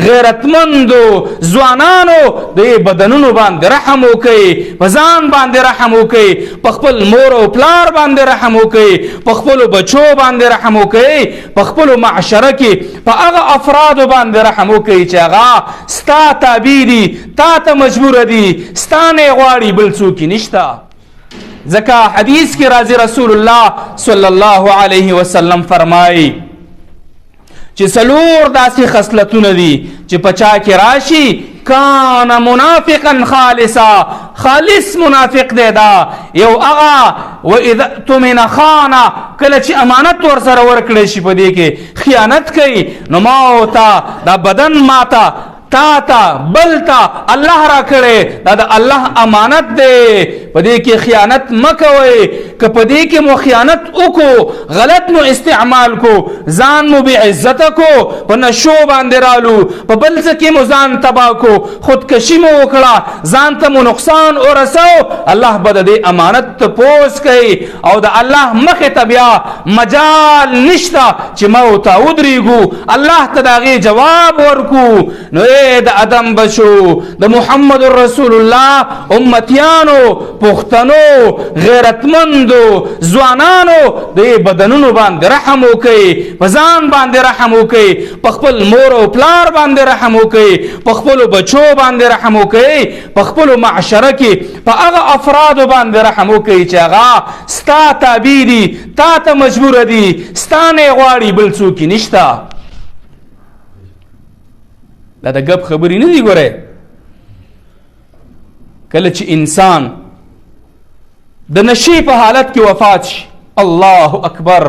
غیرتمندو ځوانانو د بدنونو باندې رحم وکئ، په ځان باندې رحم وکئ، په خپل مور او پلار باندې رحم وکئ، په خپلو بچو باندې رحم وکئ، په خپلو معاشره کې په هغه افرادو باندې رحم وکئ چې هغه ستا تابع دي، تا ته مجبوره دي، ستا نه یې غواړي، بل څوک یې نشته. ځکه حدیث کې راځي رسول الله صلی الله علیه وسلم فرمایي چې څلور داسې خصلتونه دي چې په چا کې راشي کان منافقا خالصا، خالص منافق دی دا. یو هغه و اذا اؤتمن خان، کله چې امانت ورسره ورکړی شي په دې کې خیانت کوي. نو ما او تا دا بدن ماته تا ته بل ته الله را کړی، دا د الله امانت دی، په دې کې خیانت مه کوئ. که په دې کې مو خیانت وکړو، غلط مو استعمال کو، ځان مو بې عزته کو، په نشو باندې رالو، په بل څه کې مو ځان تباه کو، خودکشي مو وکړه، ځان ته مو نقصان ورسو، الله به د دې امانت تپوس کوي او د الله مخې ته بیا مجال نشته چې ما او تا ودرېږو، الله ته د هغې جواب ورکو. نو د ادم بچو، د محمد رسول الله امتیانو، پښتنو، غیرتمندو ځوانانو د بدنونو باندې رحم وکئ، په ځان باندې رحم وکئ، په خپل مور او پلار باندې رحم وکئ، په خپلو بچو باندې رحم وکئ، په خپلو معاشره کې په هغه افرادو باندې رحم وکئ چې هغه ستا تابع دي، تا ته مجبوره دي، ستا نه یې غواړي، بل څوک یې نشته. دا د ګپ خبرې نه دي. ګورئ کله چې انسان د نشي په حالت کې وفات شي، الله اکبر،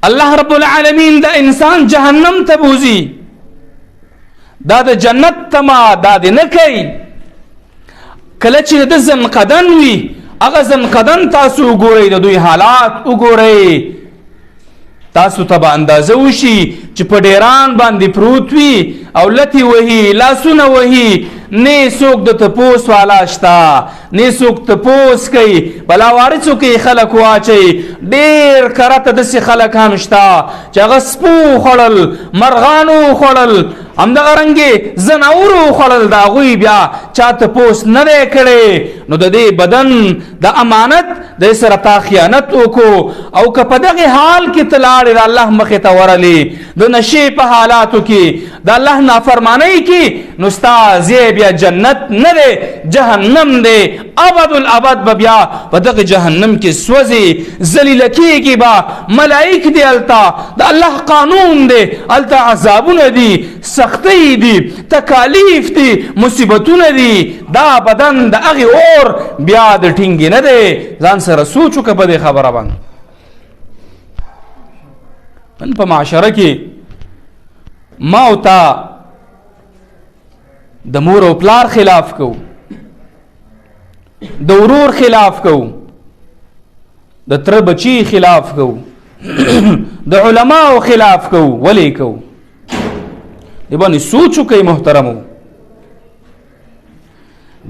الله رب العالمین د انسان جهنم ته بوزي، دا د جنت تما دا دې نه کوي. کله چې د زنقدن وي، هغه زنقدن تاسو وګورئ، د دوی حالات وګورئ، تاسو ته به اندازه وشي چې په ډیران باندې پروت وي او لتې وهي، لاسونه وهي، نه څوک د تپوس والا شته، نه څوک تپوس کوي، بلا وارثو کې خلک واچوي. ډېر کرته داسې خلک هم شته چې هغه سپو خوړل، مرغانو خوړل، همدغه رنګې ځناورو خوړل، د هغوی بیا چا تپوس نه دی کړی. نو د دې بدن د امانت د سره تا خیانت وکړو، او که په دغې حال کې ته لاړې د الله مخې ته ورلې، د نشې په حالاتو کې د الله نافرمانۍ کې، نو ستا ځای بیا جنت نه دی، جهنم دی. ابد الابد به بیا په دغه جهنم کې سوځي، ذلیله کېږي به. ملایک دي هلته، د الله قانون دی، هلته عذابونه دي، سختۍ دي، تکالیف دي، مصیبتونه دي. دا بدن د هغې اور بیا د ټینګې نه دی. ځان سره سوچ وکړه په دې خبره باندې. نن په معاشره کې ما او تا د مور او پلار خلاف کو، د ورور خلاف کو، د تره بچی خلاف کو، د علماو خلاف کو. ولې کو؟ دې باندې سوچ وکئ محترمو.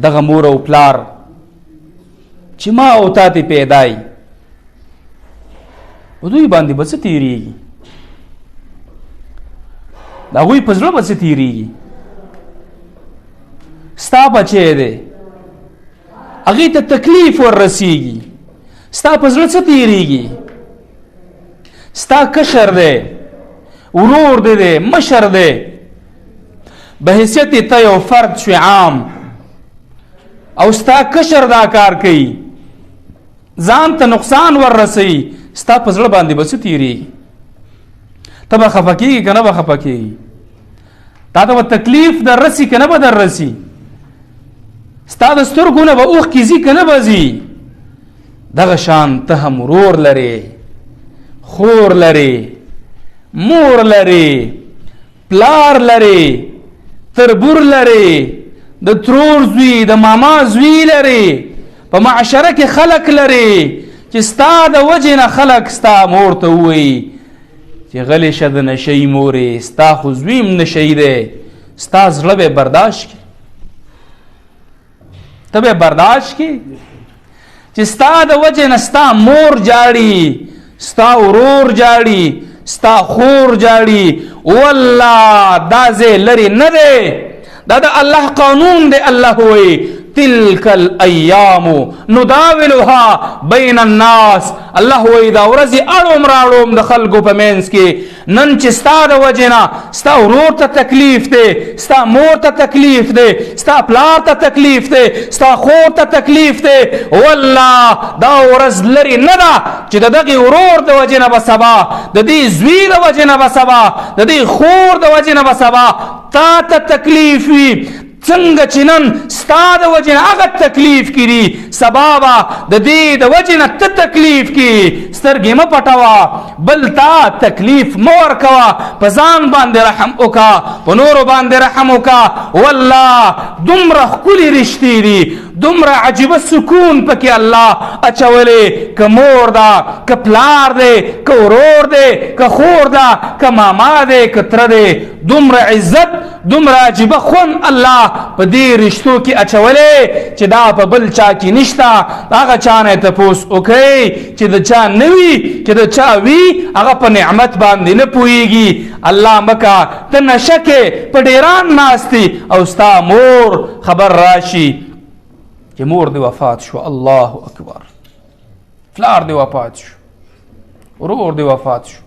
دغه مور او پلار چې ما او تا ته پیدای، په دوی باندې به څه تېرېږي؟ د هغوی په زړه به څه تېرېږي؟ ستا بچی دی، هغې ته تکلیف وررسېږي، ستا په زړه څه تېرېږي؟ ستا کشر دی، ورور دی، مشر دی، به حیثیت ته یو فرد شوی عام، او ستا کشر دا کار کوي، ځان ته نقصان وررسوي، ستا په زړه باندې به څه تېرېږي؟ ته به خفه کېږي که نه به خفه کېږي؟ تا ته به تکلیف در رسي که نه به در رسي؟ ستا د سترګو نه به اوښکې ځي که نه به ځي؟ دغه شان ته هم ورور لرې، خور لرې، مور لرې، پلار لرې، تربور لرې، د ترور زوی، د ماما زوی لرې، په معاشره کې خلک لرې چې ستا د وجې نه خلک ستا مور ته ووایي چې غلی شه د نشۍ مورې، ستا خو زوی هم نشۍ دی. ستا زړه به برداشت کړي، ته به برداشت کړي چې ستا د وجې نه ستا مور جاړي، ستا ورور جاړي، ستا خور جاړي والله دا ځای لرې نه دی دا د الله قانون دی الله وایي تلك الايام نداولها بين الناس الله وایي دا ورځې اړوم راړوم د خلکو په منځ کې نن چې ستا د وجې نه ستا ورور ته تکلیف دی ستا مور ته تکلیف دی ستا پلار ته تکلیف دی ستا خور ته تکلیف دی والله دا ورځ لرې نه ده چې د دغې ورور د وجې نه به سبا د دې زوی د وجې نه به سبا د دې خور د وجې نه به سبا تا ته تکلیف وي څنګه چې نن ستا د وجې نه هغه تکلیف کړي سبا به د دې د وجې نه ته تکلیف کړي سترګې مه پټوه بل ته تکلیف مه ورکوه په ځان باندې رحم وکړه په نورو باندې رحم وکړه والله دومره ښکلي رشتې دي دومره عجیبه سکون پکې الله اچولی که مور ده که پلار دی که ورور دی که خور ده که ماما دی که تره دی دومره عزت دومره عجیبه خون الله په دې رشتو کې اچولی چې دا په بل چا کې نشته هغه چا نه تپوس وکئ چې د چا نه وي چې د چا وي هغه په نعمت باندې نه پوهېږي الله مکه ته نشه کې په ډیران ناست او ستا مور خبر راشي چې مور دی وفات شو الله اکبر پلار دی وفات شو ورور دی وفات شو